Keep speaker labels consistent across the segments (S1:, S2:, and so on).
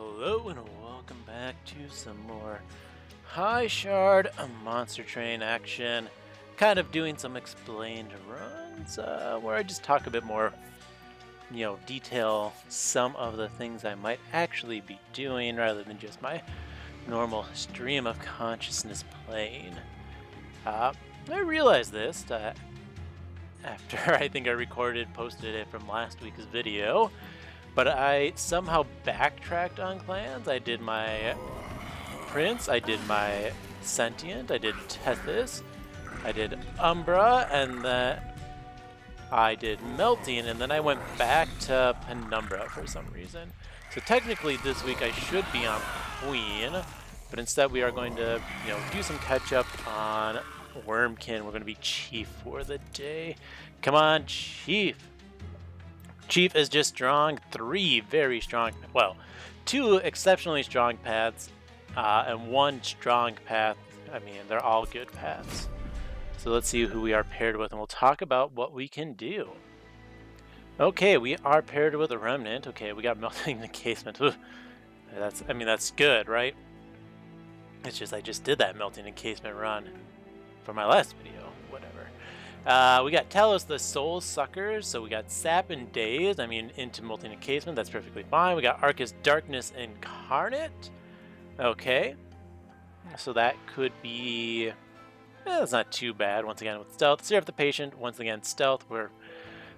S1: Hello and welcome back to some more High Shard Monster Train action. Kind of doing some explained runs where I just talk a bit more, detail some of the things I might actually be doing rather than just my normal stream of consciousness playing. I realized this after I think I posted it from last week's video. But I somehow backtracked on clans. I did my Prince, I did my Sentient, I did Tethys, I did Umbra, and then I did Melting, and then I went back to Penumbra for some reason. So technically this week I should be on Queen, but instead we are going to, do some catch up on Wurmkin. We're going to be Chief for the day. Come on, Chief! Chief is just strong, 3 very strong, well, 2 exceptionally strong paths, and 1 strong path. I mean, they're all good paths. So let's see who we are paired with, and we'll talk about what we can do. Okay, we are paired with a Remnant. Okay, we got Melting the Casement. That's good, right? It's just I just did that Melting Encasement run for my last video. Whatever. We got Talos the Soul Sucker, so we got Sap and Daze, into Melting Encasement, that's perfectly fine. We got Archus Darkness Incarnate. Okay. So that could be... that's not too bad, once again, with Stealth. Seraph the Patient, once again, Stealth, where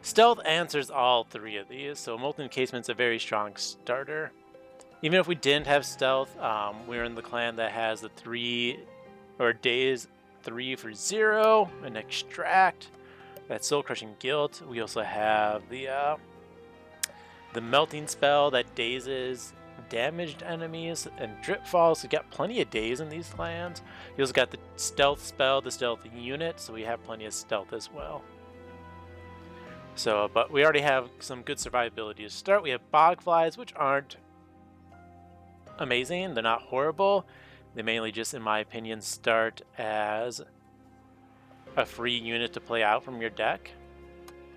S1: Stealth answers all 3 of these, so Melting Encasement's a very strong starter. Even if we didn't have Stealth, we're in the clan that has the 3, or Daze 3 for 0, an Extract, that Soul Crushing Guilt. We also have the Melting spell that dazes damaged enemies, and Drip Fall, so we got plenty of daze in these clans. You also got the Stealth spell, the Stealth unit, so we have plenty of stealth as well. So, but we already have some good survivability to start. We have Bogflies, which aren't amazing, they're not horrible. They mainly just, in my opinion, start as a free unit to play out from your deck.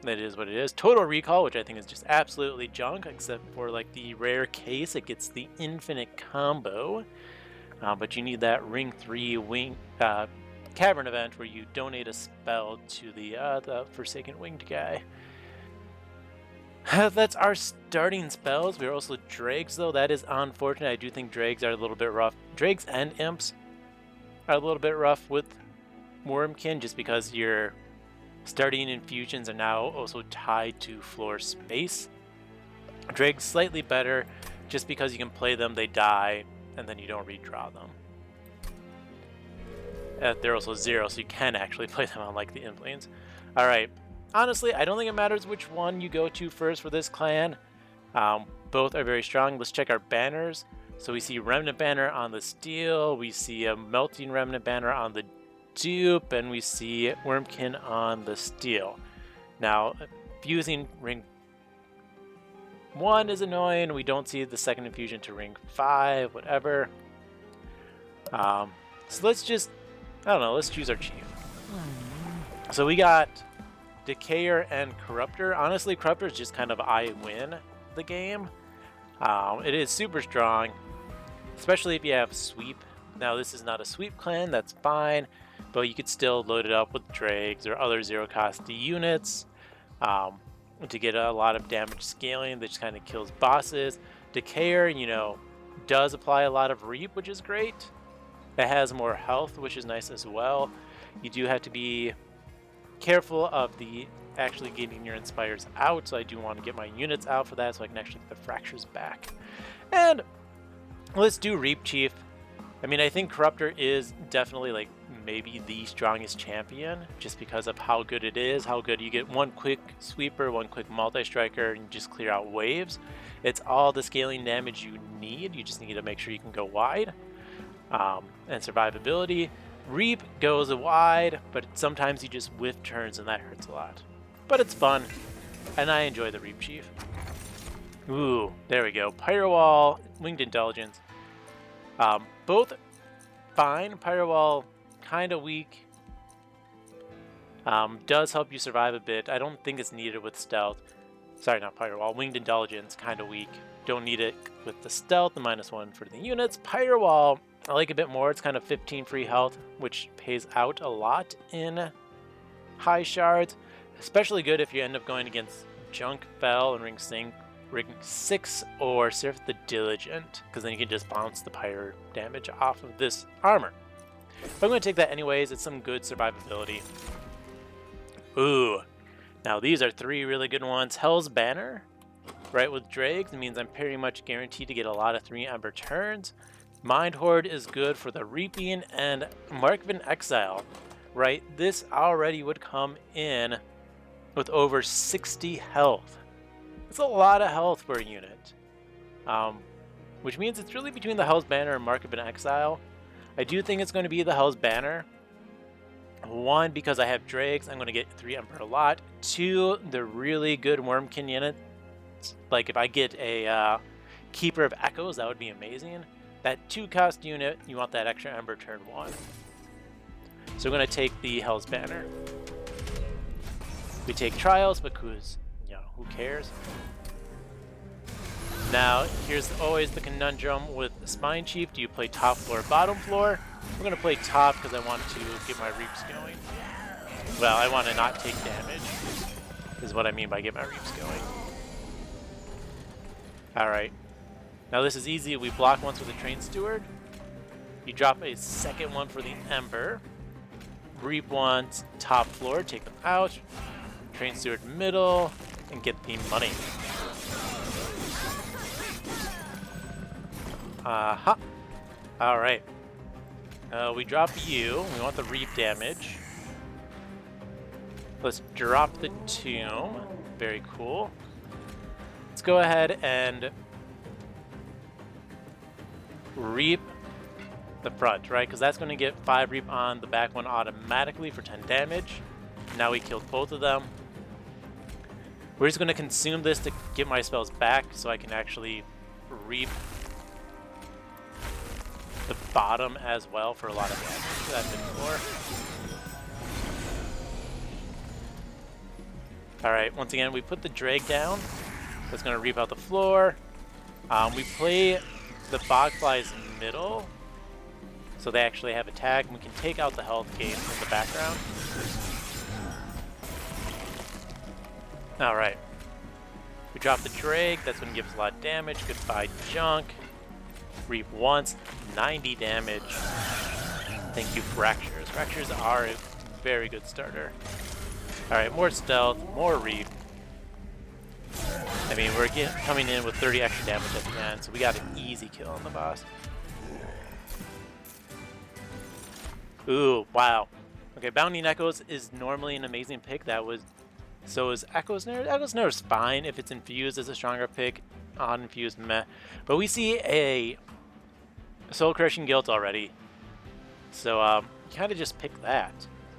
S1: That is what it is. Total Recall, which I think is just absolutely junk, except for like the rare case, it gets the infinite combo. But you need that Ring 3 Wing Cavern event where you donate a spell to the Forsaken Winged guy. That's our starting spells. We're also Dregs, though. That is unfortunate. I do think Dregs are a little bit rough. Dregs and Imps are a little bit rough with Wurmkin, just because your starting infusions are now also tied to floor space. Dregs slightly better, just because you can play them, they die, and then you don't redraw them. They're also 0, so you can actually play them on like the Implanes. Alright. Honestly, I don't think it matters which one you go to first for this clan. Both are very strong. Let's check our banners. So we see Remnant banner on the Steel, we see a Melting Remnant banner on the Dupe, and we see Wurmkin on the Steel. Now, fusing Ring 1 is annoying. We don't see the second infusion to Ring 5, whatever. So let's just, I don't know, let's choose our Chief. So we got Decayer and Corruptor. Honestly, Corruptor is just kind of I win the game. It is super strong, especially if you have Sweep. Now, this is not a Sweep clan, that's fine, but you could still load it up with Dregs or other zero-cost units to get a lot of damage scaling that just kind of kills bosses. Decayer, does apply a lot of Reap, which is great. It has more health, which is nice as well. You do have to be careful of the actually getting your Inspires out, so I do want to get my units out for that so I can actually get the Fractures back. And let's do Reap Chief. I think Corruptor is definitely like maybe the strongest champion, just because of how good it is, how good you get one quick sweeper, one quick multi-striker, and you just clear out waves. It's all the scaling damage you need. You just need to make sure you can go wide. And survivability. Reap goes wide, but sometimes you just whiff turns and that hurts a lot. But it's fun, and I enjoy the Reap Chief. Ooh, there we go. Pyre Wall, Winged Indulgence. Both fine. Pyre Wall, kind of weak. Does help you survive a bit. I don't think it's needed with Stealth. Sorry, not Pyre Wall. Winged Indulgence, kind of weak. don't need it with the stealth, the -1 for the units. Pyre Wall, I like a bit more. It's kind of 15 free health, which pays out a lot in high shards. Especially good if you end up going against Junk Fell and Ring 6 or Seraph the Diligent, because then you can just bounce the pyre damage off of this armor. But I'm going to take that anyways. It's some good survivability. Ooh. Now these are 3 really good ones. Hell's Banner, right, with Dregs. It means I'm pretty much guaranteed to get a lot of 3 Ember turns. Mind Horde is good for the Reaping, and Mark of an Exile, right? This already would come in with over 60 health. It's a lot of health for a unit. Which means it's really between the Hell's Banner and Mark of an Exile. I do think it's going to be the Hell's Banner. 1, because I have Dregs, I'm going to get 3 Ember a lot. 2, the really good Wurmkin unit. Like if I get a Keeper of Echoes, that would be amazing. That 2-cost unit, you want that extra Ember turn 1. So we're going to take the Hell's Banner. We take Trials because, you know, who cares? Now, here's always the conundrum with the Spine Chief. Do you play top floor or bottom floor? We're going to play top because I want to get my Reaps going. Well, I want to not take damage, is what I mean by get my Reaps going. Alright. Now this is easy. We block once with a Train Steward. You drop a second one for the Ember. Reap once, top floor, take them out. Train Steward middle, and get the money. Aha. Alright. We drop you. We want the Reap damage. Let's drop the Tomb. Very cool. Let's go ahead and Reap the front, right? Because that's going to get 5 Reap on the back one automatically for 10 damage. Now we killed both of them. We're just going to consume this to get my spells back so I can actually Reap the bottom as well for a lot of damage. That's it for. Alright, once again, we put the Drag down. That's going to Reap out the floor. We play the Bogflies middle, so they actually have attack, and we can take out the health gain in the background. Alright. We drop the Drag, that's going to give us a lot of damage. Goodbye, Junk. Reap once, 90 damage. Thank you, Fractures. Fractures are a very good starter. Alright, more stealth, more Reap. I mean, we're coming in with 30 extra damage at the end, so we got an easy kill on the boss. Ooh, wow. Okay, Bounding Echoes is normally an amazing pick. So is Echo's Snare. Echo's Snare is fine if it's infused as a stronger pick. Uninfused, meh. But we see a Soul Crushing Guilt already. So, kind of just pick that,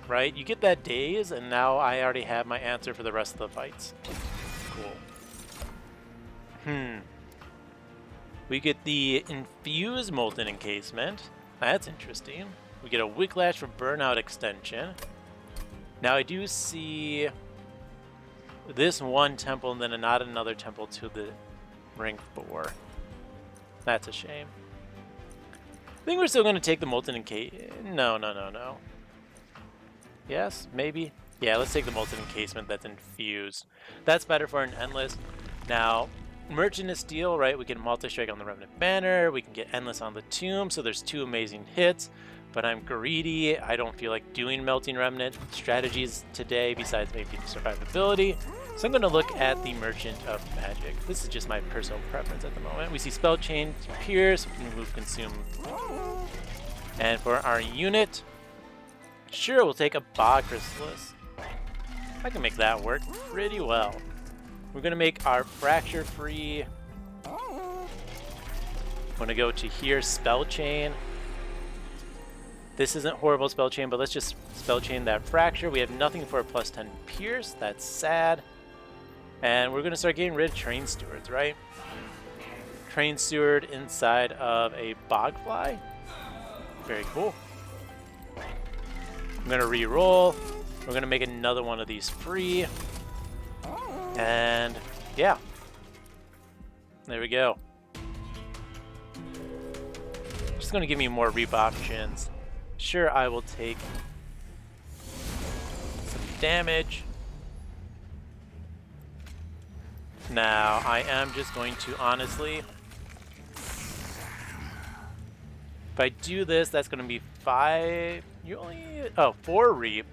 S1: right? You get that Daze, and now I already have my answer for the rest of the fights. Cool. We get the Infused Molten Encasement. That's interesting. We get a Whiplash for Burnout Extension. Now I do see this one temple and then not another temple to the Ring 4. That's a shame. I think we're still going to take the Molten Encasement. No. Yes? Maybe? Yeah, let's take the Molten Encasement that's infused. That's better for an Endless. Now, Merchant of Steel, right? We can multi-strike on the Remnant Banner. We can get Endless on the Tomb, so there's 2 amazing hits. But I'm greedy. I don't feel like doing Melting Remnant strategies today besides maybe survivability. So I'm going to look at the Merchant of Magic. This is just my personal preference at the moment. We see Spell Chain, Pierce, we can remove Consume. And for our unit, sure, we'll take a Bog Chrysalis. I can make that work pretty well. We're going to make our Fracture free. I'm going to go to here, Spell Chain. This isn't horrible Spell Chain, but let's just Spell Chain that Fracture. We have nothing for a +10 Pierce. That's sad. And we're going to start getting rid of Train Stewards, right? Train Steward inside of a Bogfly. Very cool. I'm going to re-roll. We're going to make another one of these free. And yeah. There we go. Just going to give me more reap options. Sure, I will take some damage. Now, I am just going to honestly... If I do this, that's going to be 5... Oh, 4 reap.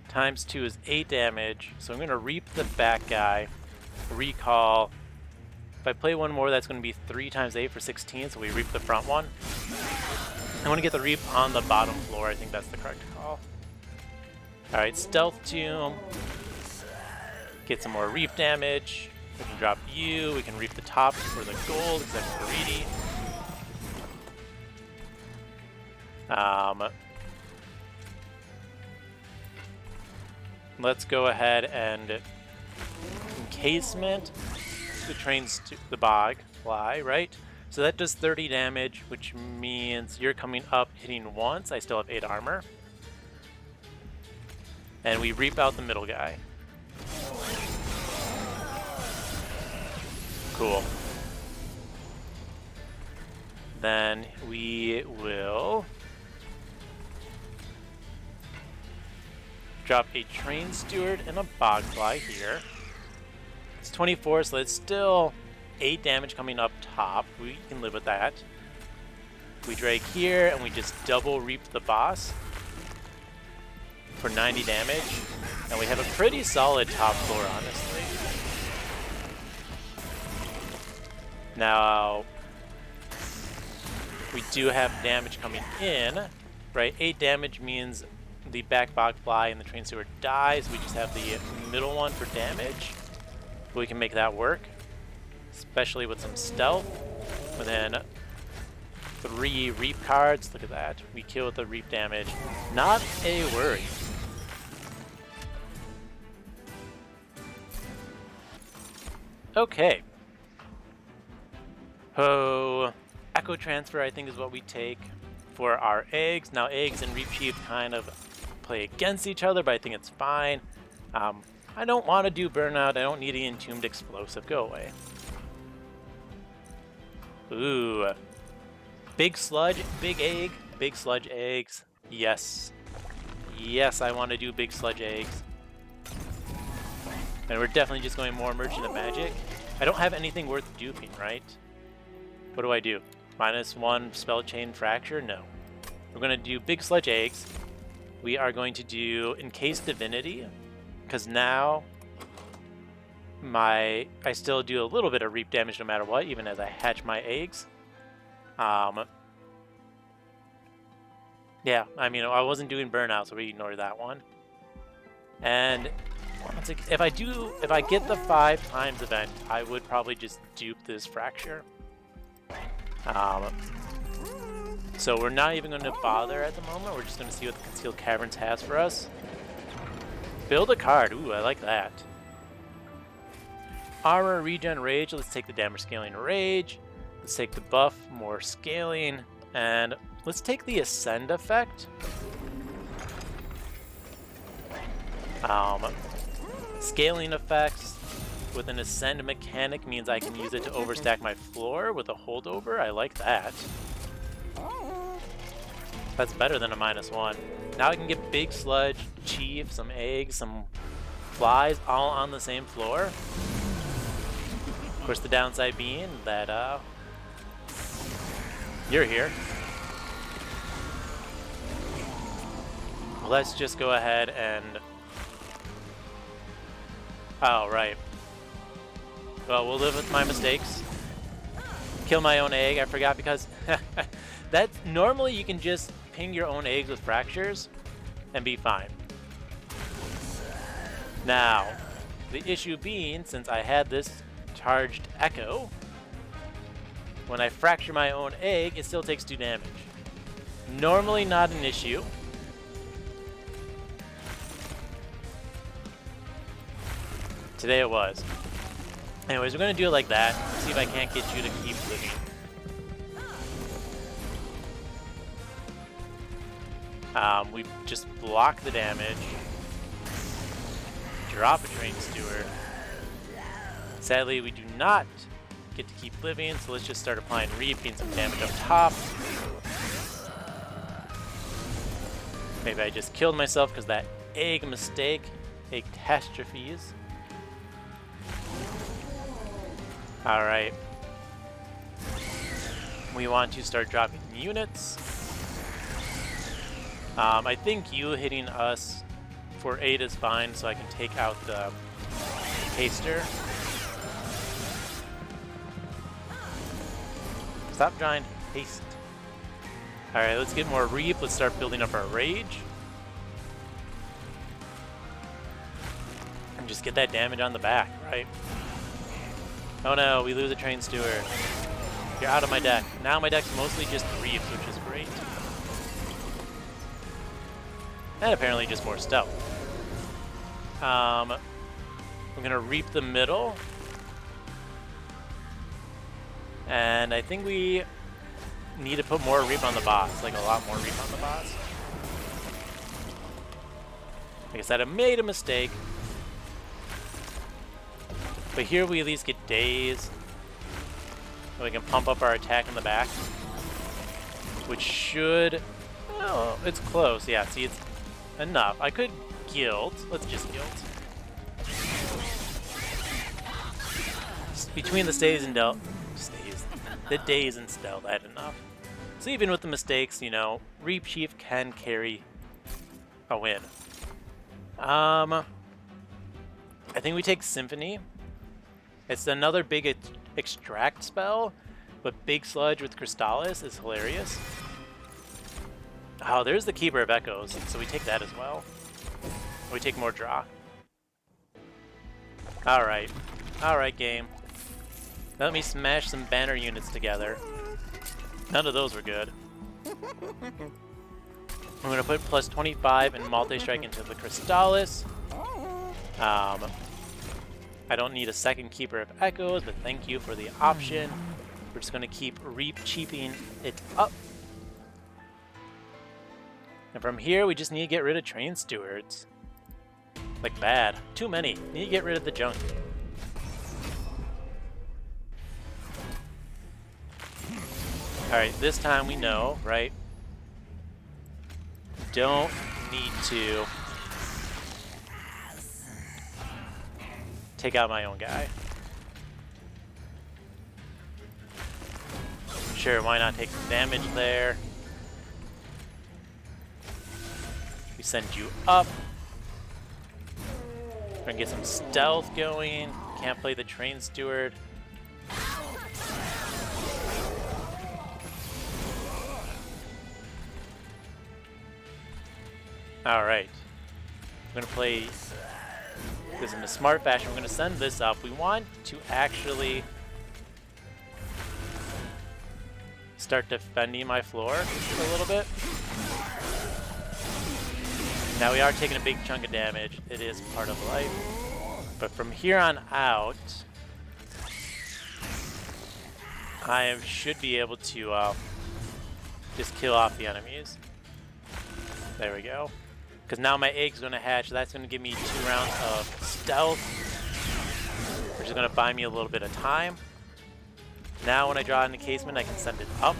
S1: Times 2 is 8 damage. So I'm going to reap the back guy. Recall. If I play one more, that's going to be 3 times 8 for 16, so we reap the front one. I want to get the reap on the bottom floor. I think that's the correct call. Alright, Stealth Tomb. Get some more reap damage. We can drop you. We can reap the top for the gold because I'm greedy. Let's go ahead and encasement the trains to the bog fly, right? So that does 30 damage, which means you're coming up hitting once. I still have 8 armor. And we reap out the middle guy. Cool. Then we will drop a train steward and a bogfly here. It's 24, so it's still 8 damage coming up top. We can live with that. We drag here and we just double reap the boss for 90 damage. And we have a pretty solid top floor, honestly. Now, we do have damage coming in, right? 8 damage means the back bogfly and the train steward dies. We just have the middle one for damage. We can make that work, especially with some stealth. And then 3 reap cards. Look at that. We kill with the reap damage. Not a worry. Okay. So, Echo Transfer, I think, is what we take for our eggs. Now, eggs and Reap Sheath kind of play against each other, but I think it's fine. I don't want to do Burnout. I don't need an Entombed Explosive. Go away. Ooh. Big Sludge, Big Egg, Big Sludge Eggs. Yes. Yes, I want to do Big Sludge Eggs. And we're definitely just going more Merchant of Magic. I don't have anything worth duping, right? What do I do? -1 Spell Chain Fracture? No. We're going to do Big Sludge Eggs. We are going to do Encased Divinity, because now I still do a little bit of reap damage no matter what, even as I hatch my eggs. Yeah, I mean, I wasn't doing Burnout, so we ignore that one. And if I get the 5 times event, I would probably just dupe this Fracture. So we're not even going to bother at the moment. We're just going to see what the Concealed Caverns has for us. Build a card. Ooh, I like that. Armor, Regen, Rage. Let's take the damage scaling Rage. Let's take the buff, more scaling. And let's take the Ascend effect. Scaling effects with an Ascend mechanic means I can use it to overstack my floor with a holdover. I like that. That's better than a -1. Now I can get Big Sludge, Chief, some eggs, some flies, all on the same floor. Of course, the downside being that you're here. Let's just go ahead and... Oh, right. Well, we'll live with my mistakes. Kill my own egg. I forgot because that's normally you can just ping your own eggs with fractures and be fine. Now, the issue being, since I had this charged Echo, when I fracture my own egg, it still takes 2 damage. Normally not an issue. Today it was. Anyways, we're going to do it like that. See if I can't get you to keep living. We just block the damage. Drop a Train Steward. Sadly, we do not get to keep living, so let's just start applying Reap, getting some damage up top. Maybe I just killed myself because that egg mistake. Egg catastrophes. Alright. We want to start dropping units. I think you hitting us for 8 is fine, so I can take out the Haster. Stop drawing haste. Alright, let's get more Reap. Let's start building up our Rage. And just get that damage on the back, right? Oh no, we lose a Train Steward. You're out of my deck. Now my deck's mostly just Reaps, which is great. And apparently just more Stealth. We're gonna Reap the middle. And I think we need to put more Reap on the boss, like a lot more Reap on the boss. Like I said, I made a mistake. But here we at least get Daze. So we can pump up our attack in the back. Which should... Oh, it's close. Yeah, see, it's enough. I could Guild. Let's just Guild. Between the stays and the days and stealth, I had enough. So even with the mistakes, you know, Reap Chief can carry a win. I think we take Symphony. It's another big extract spell, but Big Sludge with Crystallis is hilarious. Oh, there's the Keeper of Echoes, so we take that as well. We take more draw. Alright. Alright, game. Let me smash some banner units together. None of those were good. I'm going to put plus 25 and multi-strike into the Crystallis. I don't need a second Keeper of Echoes, but thank you for the option. We're just going to keep Reap-cheaping it up. And from here, we just need to get rid of Train Stewards. Like bad. Too many. Need to get rid of the junk. Alright, this time we know, right? Don't need to take out my own guy. Sure, why not take some damage there? We send you up. We're gonna get some stealth going. Can't play the Train Steward. Alright. I'm gonna play this in a smart fashion. We're gonna send this up. We want to actually start defending my floor a little bit. Now we are taking a big chunk of damage. It is part of life. But from here on out, I should be able to just kill off the enemies. There we go. Because now my egg's going to hatch. That's going to give me 2 rounds of stealth, which is going to buy me a little bit of time. Now when I draw an encasement, I can send it up.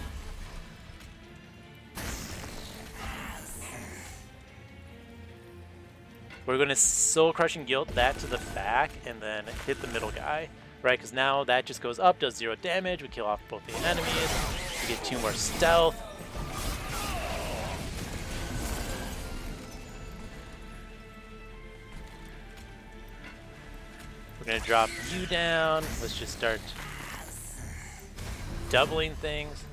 S1: We're going to Soul Crushing Guild that to the back and then hit the middle guy, right? Because now that just goes up, does 0 damage. We kill off both the enemies. We get 2 more stealth. We're going to drop you down. Let's just start doubling things.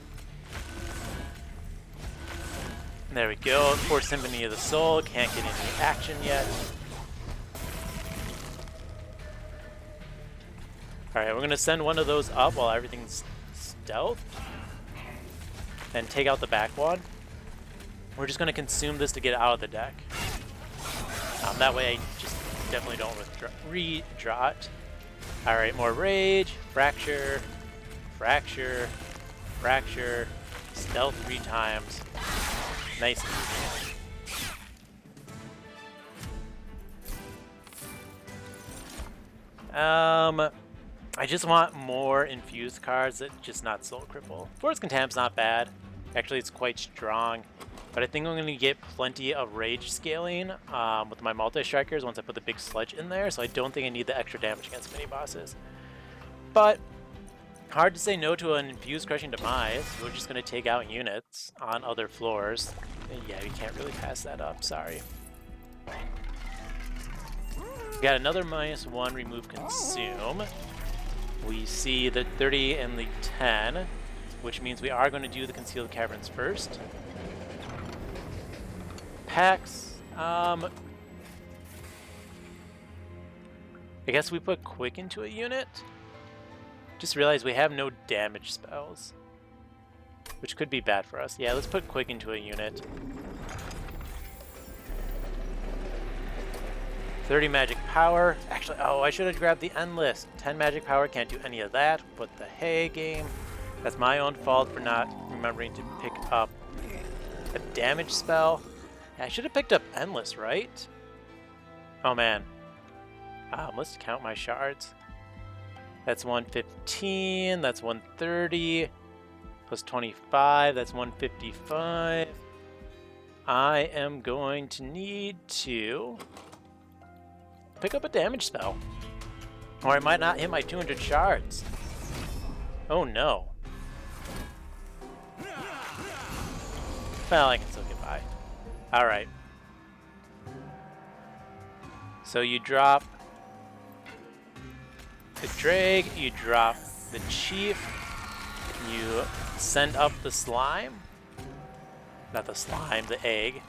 S1: There we go. Poor Symphony of the Soul. Can't get any action yet. Alright, we're going to send one of those up while everything's stealth. And take out the back one. We're just going to consume this to get out of the deck. That way I just definitely don't redraw it. Alright, more Rage. Fracture. Fracture. Fracture. Stealth 3 times. Nice. I just want more infused cards that just not soul cripple. Force Contempt's not bad. Actually, it's quite strong. But I think I'm going to get plenty of rage scaling with my multi-strikers once I put the big sledge in there. So I don't think I need the extra damage against mini bosses. But hard to say no to an infused crushing demise. We're just going to take out units on other floors. Yeah, you can't really pass that up. Sorry. Got another -1 remove consume. We see the 30 and the 10, which means we are going to do the concealed caverns first. Packs. I guess we put quick into a unit. Just realized we have no damage spells, which could be bad for us. Yeah, let's put quick into a unit. 30 magic power. Actually, oh, I should have grabbed the endless. 10 magic power, can't do any of that. What the hey, game? That's my own fault for not remembering to pick up a damage spell. Yeah, I should have picked up endless, right? Oh man. Let's count my shards. That's 115, that's 130, plus 25, that's 155. I am going to need to pick up a damage spell, or I might not hit my 200 shards. Oh no. Well, I can still get by. Alright. So you drop the Drag, you drop the Chief, you send up the slime. Not the slime, the egg.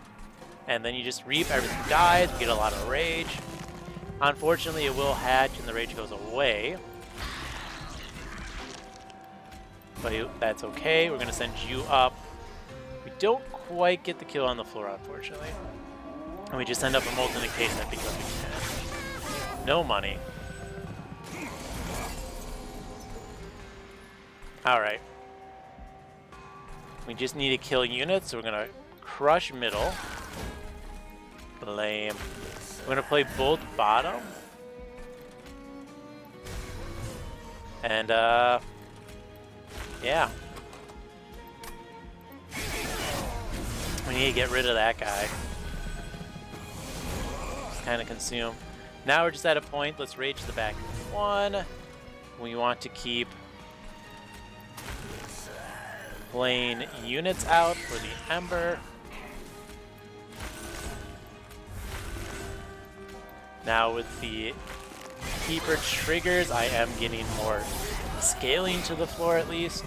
S1: And then you just reap, everything dies, we get a lot of rage. Unfortunately, it will hatch and the rage goes away. But that's okay, we're going to send you up. We don't quite get the kill on the floor, unfortunately. And we just end up a molten encasement because we can. No money. Alright. We just need to kill units, so we're going to crush middle. Lame. We're going to play both bottom. And, yeah. We need to get rid of that guy. Just kind of consume. Now we're just at a point, let's rage the back one. We want to keep playing units out for the Ember. Now with the Keeper triggers, I am getting more scaling to the floor at least.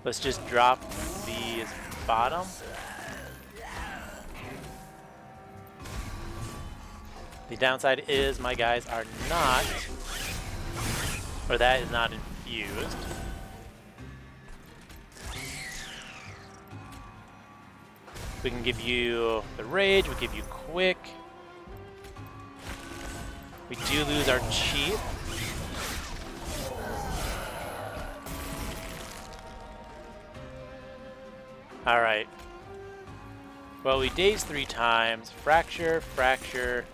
S1: Let's just drop these bottom. The downside is my guys are not, or that is not infused. We can give you the rage, we give you quick. We do lose our chief. Alright. Well, we daze 3 times. Fracture, fracture,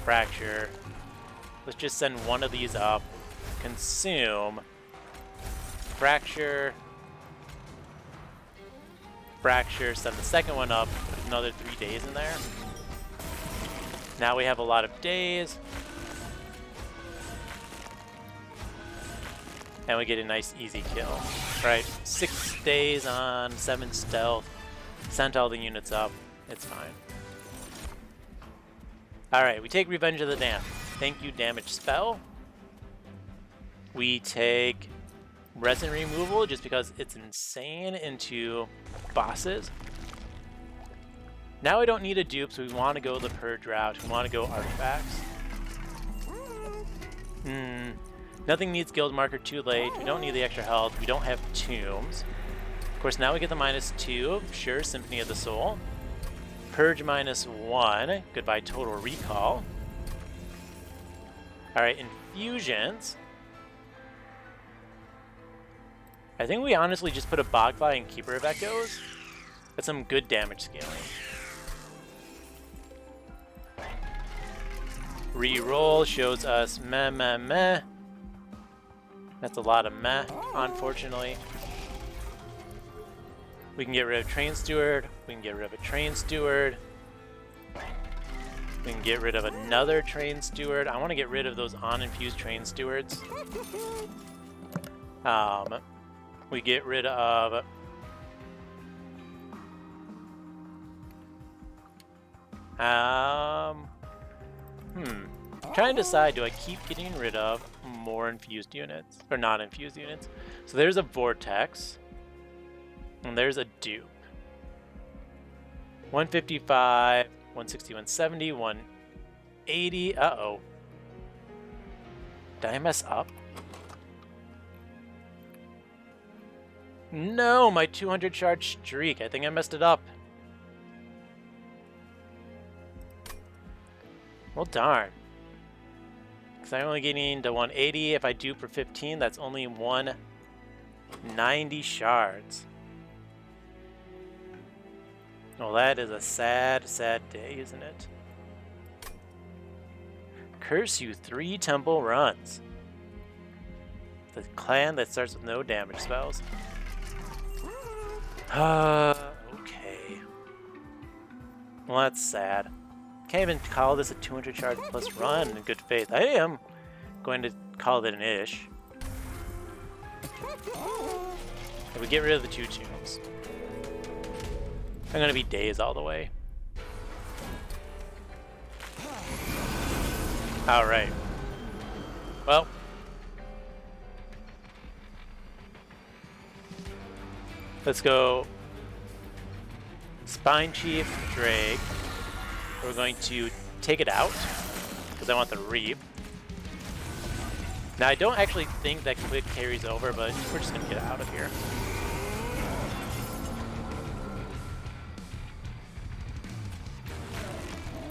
S1: fracture. Let's just send one of these up. Consume. Fracture. Fracture. Send the second one up. Put another 3 days in there. Now we have a lot of days. And we get a nice easy kill. Right, 6 days on 7 stealth. Sent all the units up. It's fine. Alright, we take Revenge of the Damned. Thank you, damage spell. We take resin removal just because it's insane into bosses. Now we don't need a dupe, so we want to go the purge route. We want to go artifacts. Nothing needs guild marker too late. We don't need the extra health. We don't have tombs. Of course, now we get the -2. Sure, Symphony of the Soul. Purge -1. Goodbye, Total Recall. Alright, infusions. I think we honestly just put a Bogfly and Keeper of Echoes. That's some good damage scaling. Reroll shows us meh, meh, meh. That's a lot of meh, unfortunately. We can get rid of Train Steward. We can get rid of a Train Steward. We can get rid of another Train Steward. I want to get rid of those uninfused Train Stewards. We get rid of... Trying to decide, do I keep getting rid of more infused units or not infused units? So there's a Vortex and there's a Dupe. 155, 160, 170, 180. Uh-oh. Did I mess up? No, my 200 shard streak. I think I messed it up. Well, darn. Because I'm only getting to 180. If I do for 15, that's only 190 shards. Well, that is a sad, sad day, isn't it? Curse you, 3 temple runs. The clan that starts with no damage spells. Okay. Well, that's sad. Can't even call this a 200 shard plus run in good faith. I am going to call it an ish. If we get rid of the 2 tombs, I'm gonna be days all the way. Alright. Well. Let's go Spine Chief, Drake. We're going to take it out because I want the Reap. Now I don't actually think that quick carries over, but we're just going to get out of here.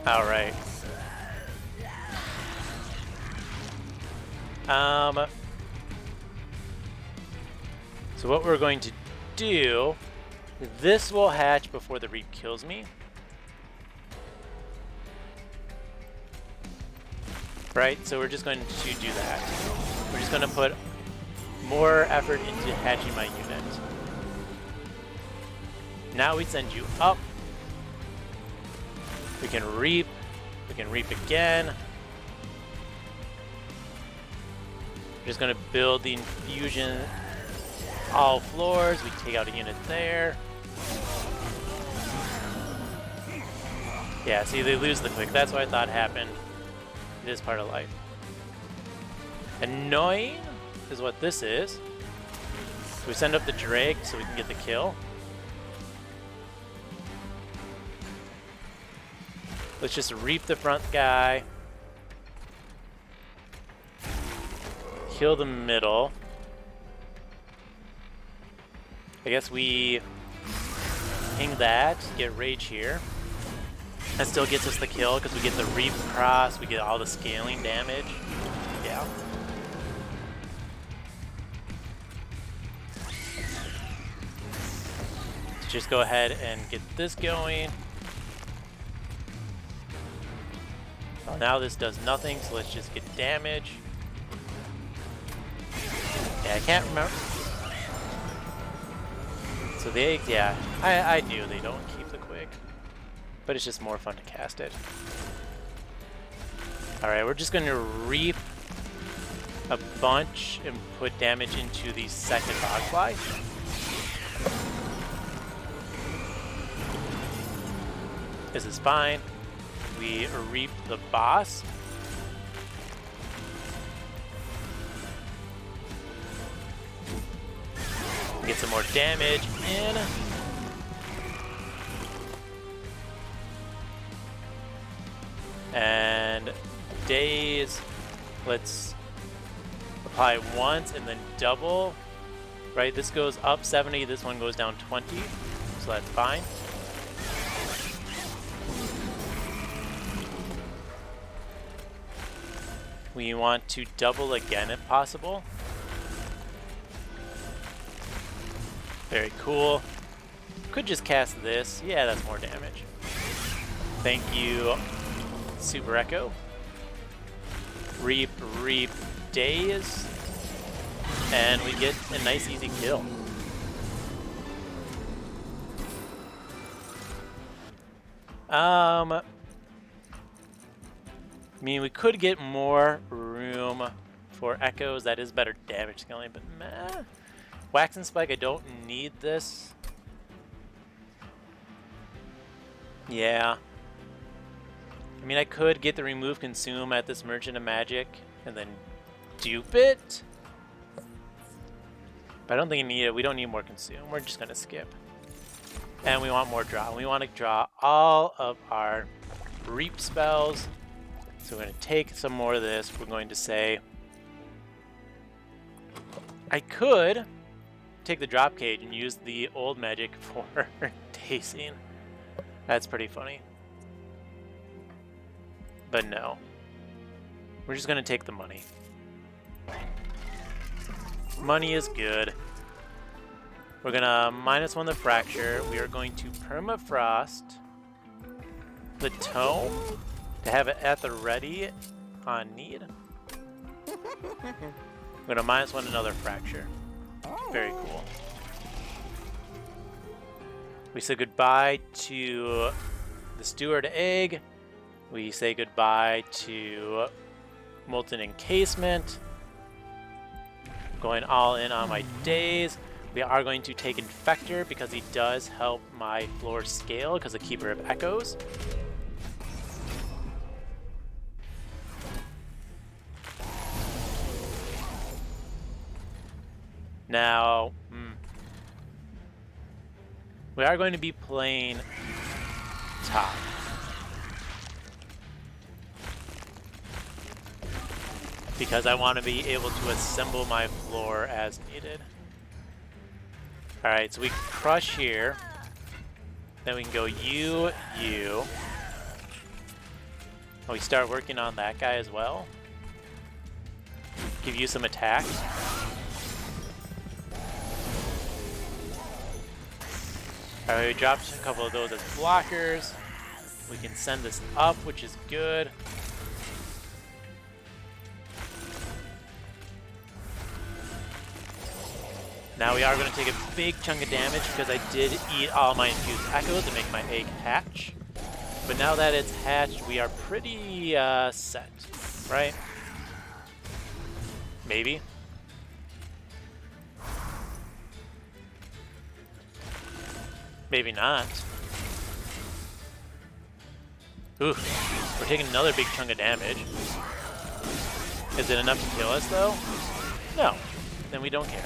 S1: Alright. So what we're going to do, this will hatch before the Reap kills me. Right, so we're just going to do that. We're just going to put more effort into hatching my unit. Now we send you up. We can reap. We can reap again. We're just going to build the infusion all floors. We take out a unit there. Yeah, see, they lose the quick. That's what I thought happened. It is part of life. Annoying is what this is. We send up the Drake so we can get the kill. Let's just reap the front guy. Kill the middle. I guess we ping that, get rage here. That still gets us the kill because we get the reap cross, we get all the scaling damage. Yeah. Let's just go ahead and get this going. Well, now this does nothing, so let's just get damage. Yeah, I can't remember. So they, yeah, I do. They don't keep the quick. But it's just more fun to cast it. Alright, we're just going to reap a bunch and put damage into the second Bogfly. This is fine. We reap the boss. Get some more damage in. And days, let's apply once and then double. Right, this goes up 70, this one goes down 20, so that's fine. We want to double again if possible. Very cool. Could just cast this. Yeah, that's more damage. Thank you, Super Echo. Reap, reap, daze, and we get a nice easy kill. I mean, we could get more room for echoes. That is better damage scaling, but meh. Wax and Spike, I don't need this. Yeah. I mean, I could get the remove consume at this Merchant of Magic and then dupe it. But I don't think I need it. We don't need more consume. We're just going to skip. And we want more draw. We want to draw all of our reap spells. So we're going to take some more of this. We're going to say, I could take the drop cage and use the old magic for dazing. That's pretty funny. But no. We're just going to take the money. Money is good. We're going to -1 the Fracture. We are going to Permafrost the Tome to have it at the ready on need. We're going to -1 another Fracture. Very cool. We say goodbye to the Steward Egg. We say goodbye to Molten Encasement. Going all in on my days. We are going to take Infector because he does help my floor scale because the Keeper of Echoes. Now, we are going to be playing top. Because I want to be able to assemble my floor as needed. Alright, so we crush here. Then we can go you. Oh, we start working on that guy as well. Give you some attacks. Alright, we dropped a couple of those as blockers. We can send this up, which is good. Now we are going to take a big chunk of damage because I did eat all my infused echoes to make my egg hatch. But now that it's hatched, we are pretty set, right? Maybe. Maybe not. Ooh, we're taking another big chunk of damage. Is it enough to kill us though? No, then we don't care.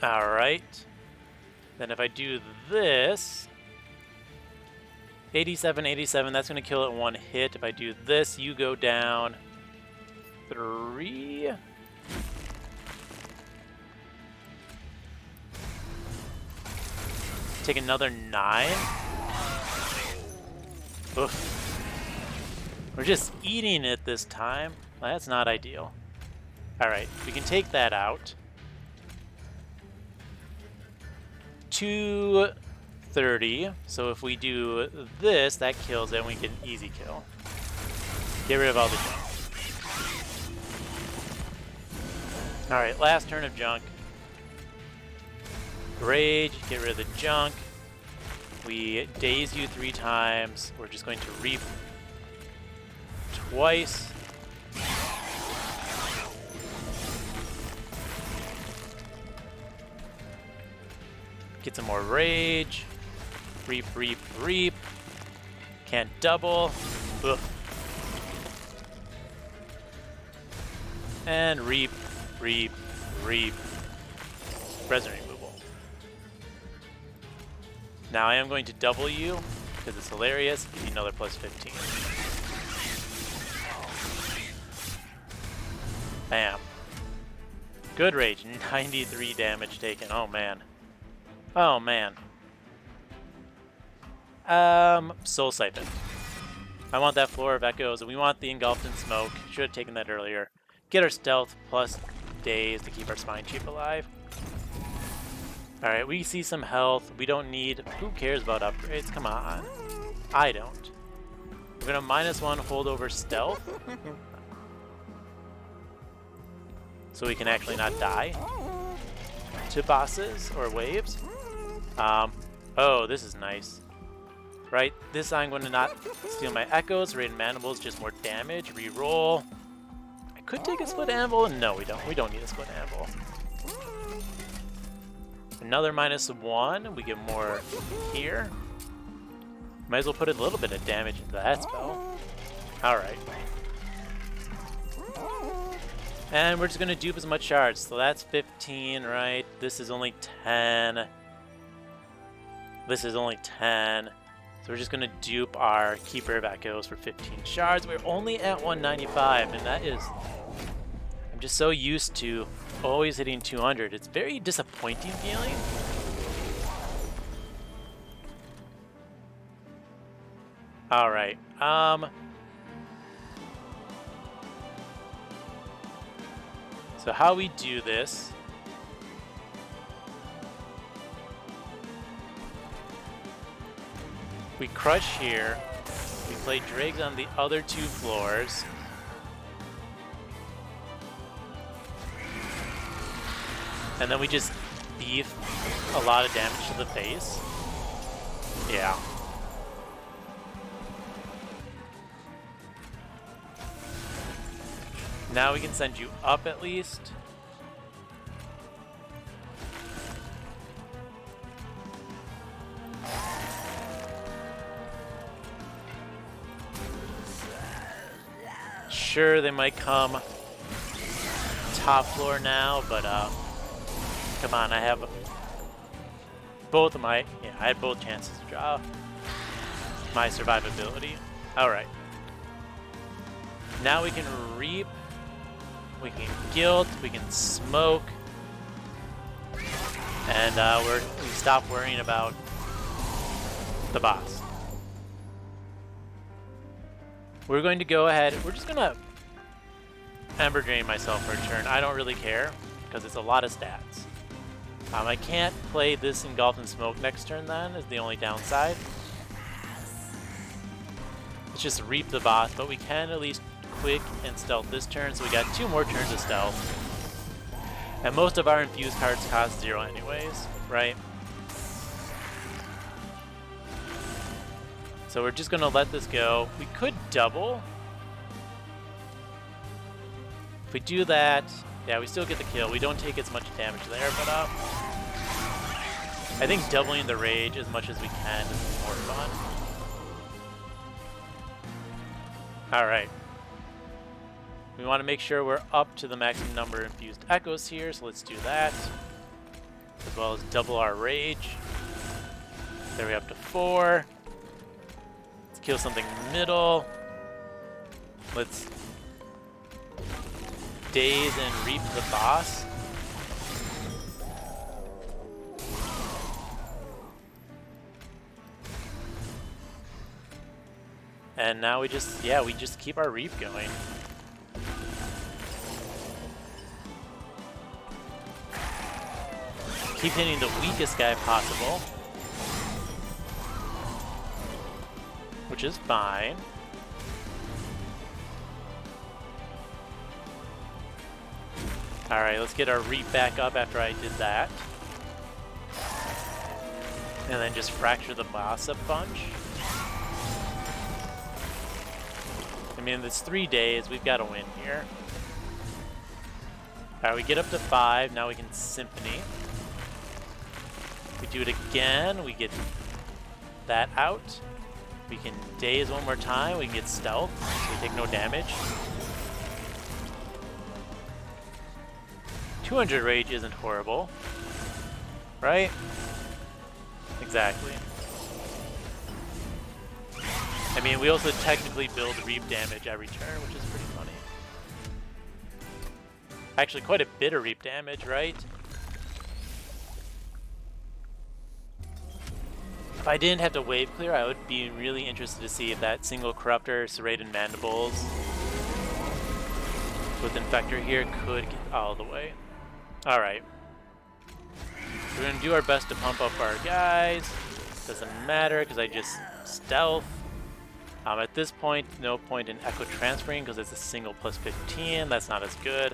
S1: Alright. Then if I do this, 87, 87, that's going to kill it in one hit. If I do this, you go down 3. Take another 9. Oof. We're just eating it this time. Well, that's not ideal. Alright, we can take that out. 230. So if we do this, that kills it, and we can easy kill. Get rid of all the junk. Alright, last turn of junk. Rage, get rid of the junk. We daze you 3 times. We're just going to reap twice. Get some more rage. Reap, reap, reap. Can't double. Ugh. And reap, reap, reap. Resin removal. Now I am going to double you because it's hilarious. Give you another plus 15. Bam. Good rage. 93 damage taken. Oh man. Oh man. Soul Siphon. I want that Floor of Echoes, and we want the Engulfed in Smoke. Should have taken that earlier. Get our Stealth plus Daze to keep our Spine Chief alive. Alright, we see some health. We don't need... Who cares about upgrades? Come on. I don't. We're gonna -1 hold over stealth. So we can actually not die to bosses or waves. Oh, this is nice. Right, this I'm going to not steal my echoes. Raiden Mandibles, just more damage. Reroll. I could take a split anvil. No, we don't. We don't need a split anvil. Another -1. We get more here. Might as well put a little bit of damage into that spell. Alright. And we're just going to dupe as much shards. So that's 15, right? This is only 10. This is only 10. So we're just going to dupe our Keeper of Echoes for 15 shards. We're only at 195, and that is... I'm just so used to always hitting 200. It's very disappointing feeling. Alright, so how we do this... We crush here, we play Dregs on the other 2 floors. And then we just beef a lot of damage to the face. Yeah. Now we can send you up at least. Sure, they might come top floor now, but come on, I have both of my... Yeah, I had both chances to draw my survivability. Alright. Now we can reap, we can guilt, we can smoke, and we stop worrying about the boss. We're going to go ahead, we're just going to Ember Drain myself for a turn. I don't really care, because it's a lot of stats. I can't play this Engulfed in Smoke next turn then, is the only downside. Let's just reap the boss, but we can at least quick and stealth this turn, so we got 2 more turns of stealth. And most of our infused cards cost 0 anyways, right? So we're just gonna let this go. We could double. If we do that, yeah, we still get the kill. We don't take as much damage there, but I think doubling the rage as much as we can is more fun. Alright. We want to make sure we're up to the maximum number of infused echoes here, so let's do that. As well as double our rage. There we up to 4. Let's kill something middle. Let's daze and reap the boss. And now we just, yeah, we just keep our reap going. Keep hitting the weakest guy possible. Which is fine. Alright, let's get our reap back up after I did that. And then just fracture the boss a bunch. I mean, it's 3 days. We've got to win here. Alright, we get up to 5. Now we can Symphony. We do it again. We get that out. We can daze one more time. We can get stealth, so we take no damage. 200 rage isn't horrible, right? Exactly. I mean, we also technically build reap damage every turn, which is pretty funny. Actually, quite a bit of reap damage, right? If I didn't have to wave clear, I would be really interested to see if that single Corruptor, Serrated Mandibles with Infector here could get all the way. Alright. We're going to do our best to pump up our guys. Doesn't matter because I just stealth. At this point, no point in echo transferring because it's a single plus 15. That's not as good.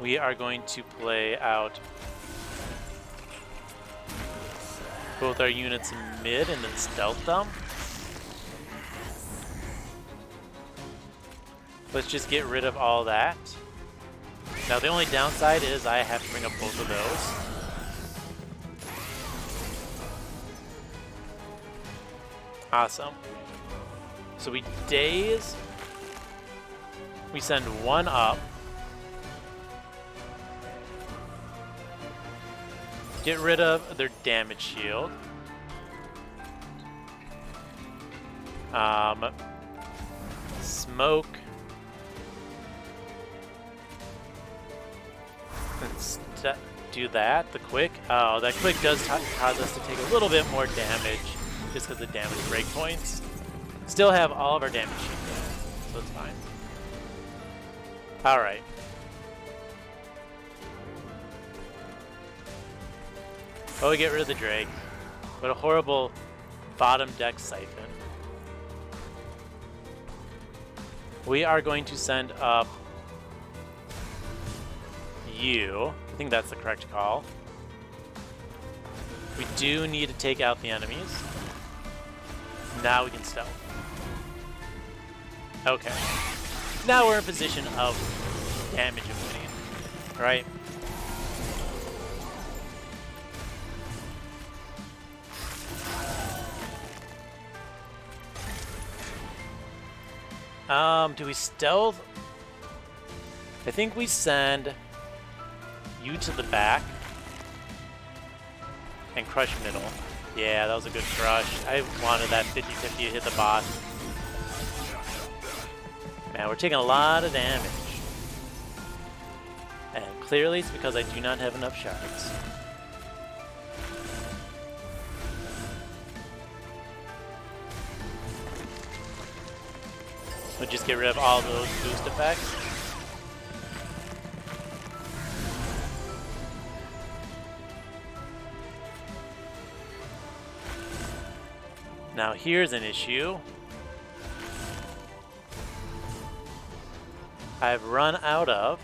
S1: We are going to play out both our units in mid and then stealth them. Let's just get rid of all that. Now the only downside is I have to bring up both of those. Awesome. So we daze. We send one up. Get rid of their damage shield. Smoke. Let's do that. The quick. Oh, that quick does cause us to take a little bit more damage just because of damage breakpoints. Still have all of our damage shield, so it's fine. All right. Oh, we get rid of the Drake. What a horrible bottom deck siphon. We are going to send up you. I think that's the correct call. We do need to take out the enemies. Now we can stealth. Okay. Now we're in position of damage of winning, right? Do we stealth? I think we send you to the back and crush middle. Yeah, that was a good crush. I wanted that 50-50 to hit the boss. Man, we're taking a lot of damage. And clearly it's because I do not have enough shards. We'll just get rid of all those boost effects. Now here's an issue. I've run out of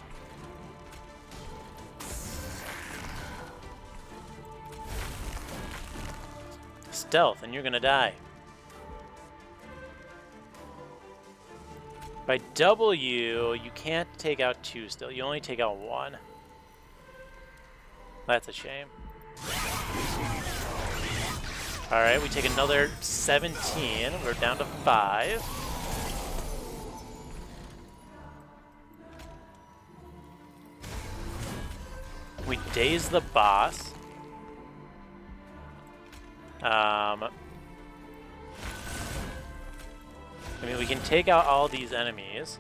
S1: stealth, and you're gonna die. By W, you can't take out 2 still. You only take out 1. That's a shame. Alright, we take another 17. We're down to 5. We daze the boss. I mean, we can take out all these enemies.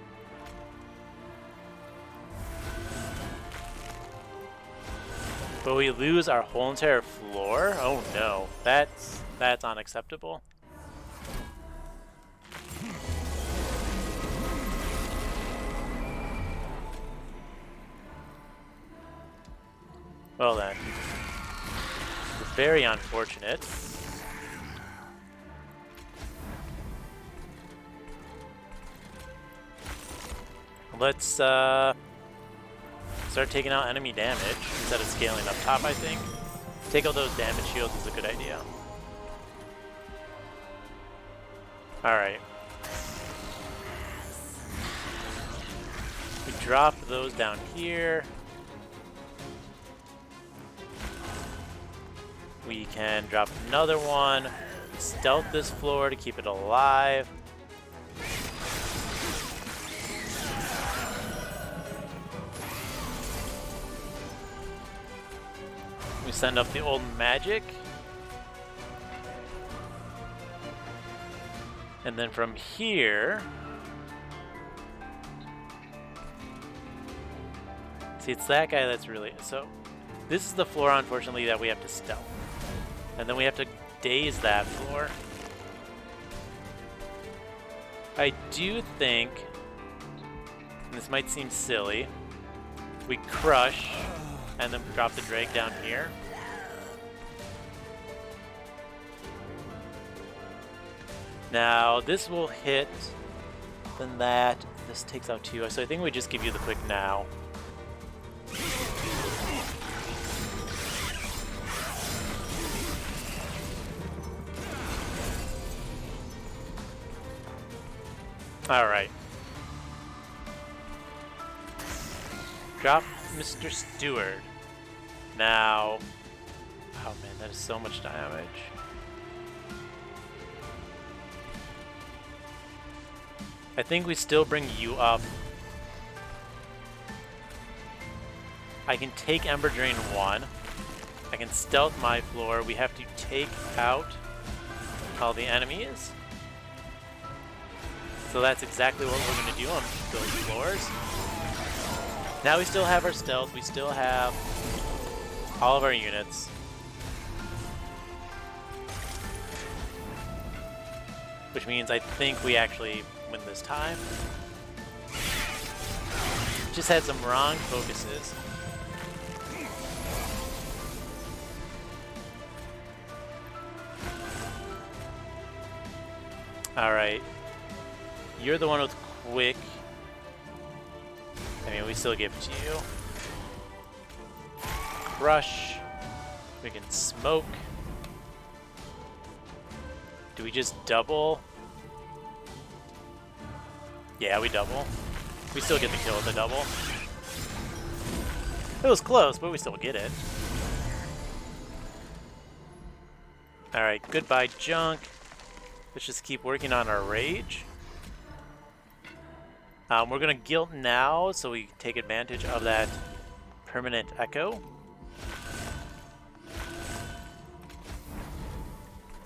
S1: But we lose our whole entire floor? Oh no, that's unacceptable. Well then, very unfortunate. Let's start taking out enemy damage instead of scaling up top, I think. Take out those damage shields is a good idea. Alright. We drop those down here. We can drop another one. Stealth this floor to keep it alive. We send up the old magic. And then from here... See, it's that guy that's really... So, this is the floor, unfortunately, that we have to stealth. And then we have to daze that floor. I do think And this might seem silly. We crush, and then drop the drag down here. Now, this will hit, then that. This takes out 2, so I think we just give you the quick now. Alright. Drop Mr. Steward. Now... Oh man, that is so much damage. I think we still bring you up. I can take Ember Drain 1. I can stealth my floor. We have to take out all the enemies. So that's exactly what we're going to do on those floors. Now we still have our stealth. We still have all of our units. Which means I think we actually win this time. Just had some wrong focuses. Alright. You're the one with quick. I mean, we still give it to you. Crush. We can smoke. Do we just double? Yeah, we double. We still get the kill with the double. It was close, but we still get it. Alright, goodbye junk. Let's just keep working on our rage. We're going to guilt now, so we take advantage of that permanent echo.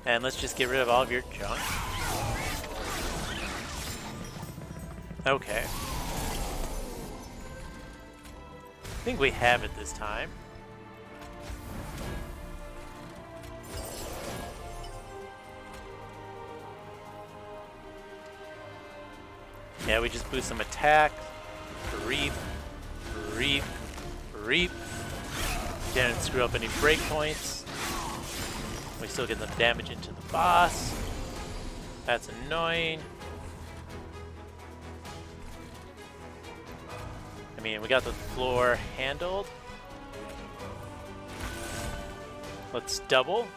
S1: And let's just get rid of all of your junk. Okay. I think we have it this time. Yeah, we just boost some attack. Reap. Reap. Reap. Didn't screw up any breakpoints. We still get some damage into the boss. That's annoying. I mean, we got the floor handled. Let's double.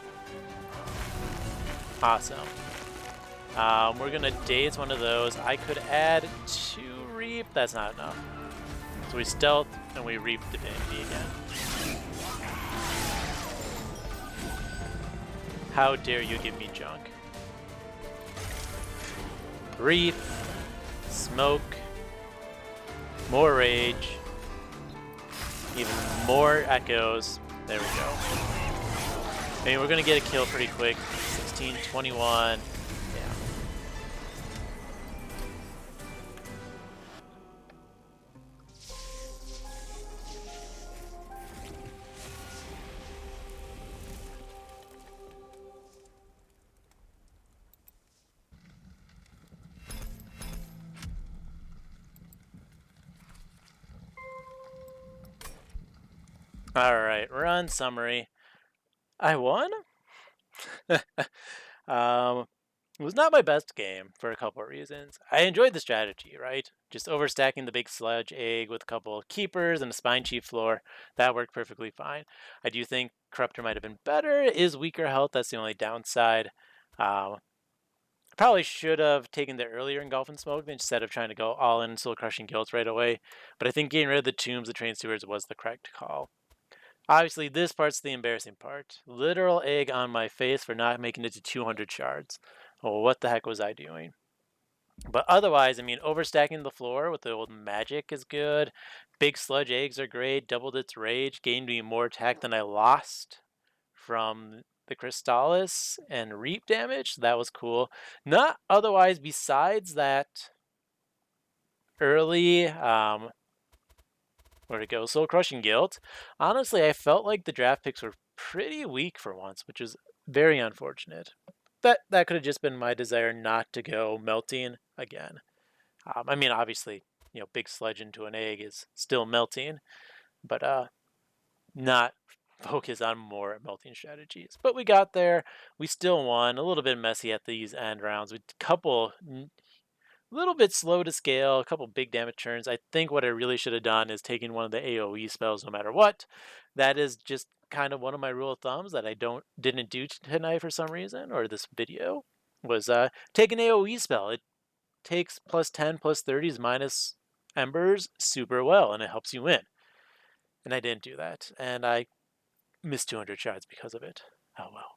S1: Awesome. We're gonna daze one of those. I could add 2 Reap. That's not enough. So we stealth and we Reap Divinity again. How dare you give me junk? Reap. Smoke. More rage. Even more echoes. There we go. I mean, we're gonna get a kill pretty quick. 16, 21. Alright, run summary. I won? It was not my best game for a couple of reasons. I enjoyed the strategy, right? Just overstacking the big sludge egg with a couple of keepers and a spine chief floor. That worked perfectly fine. I do think Corruptor might have been better. It is weaker health, that's the only downside. Probably should have taken the earlier Engulf and Smoke instead of trying to go all in Soul Crushing Guilts right away. But I think getting rid of the tombs, the Train Stewards was the correct call. Obviously, this part's the embarrassing part. Literal egg on my face for not making it to 200 shards. Oh, what the heck was I doing? But otherwise, I mean, overstacking the floor with the old magic is good. Big sludge eggs are great. Doubled its rage. Gained me more attack than I lost from the Crystallis and Reap damage. So that was cool. Not otherwise, besides that early... where'd it go? Soul Crushing Guilt. Honestly, I felt like the draft picks were pretty weak for once, which is very unfortunate. That could have just been my desire not to go melting again. I mean, obviously, big sledge into an egg is still melting, but not focus on more melting strategies. But we got there. We still won. A little bit messy at these end rounds. We couple little bit slow to scale, a couple big damage turns. I think what I really should have done is taken one of the AoE spells no matter what. That is just kind of one of my rule of thumbs that I didn't do tonight for some reason, or this video, was take an AoE spell. It takes +10, +30s, minus embers super well, and it helps you win. And I didn't do that, and I missed 200 shards because of it. Oh well.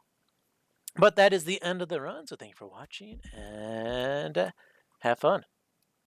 S1: But that is the end of the run, so thank you for watching, and have fun.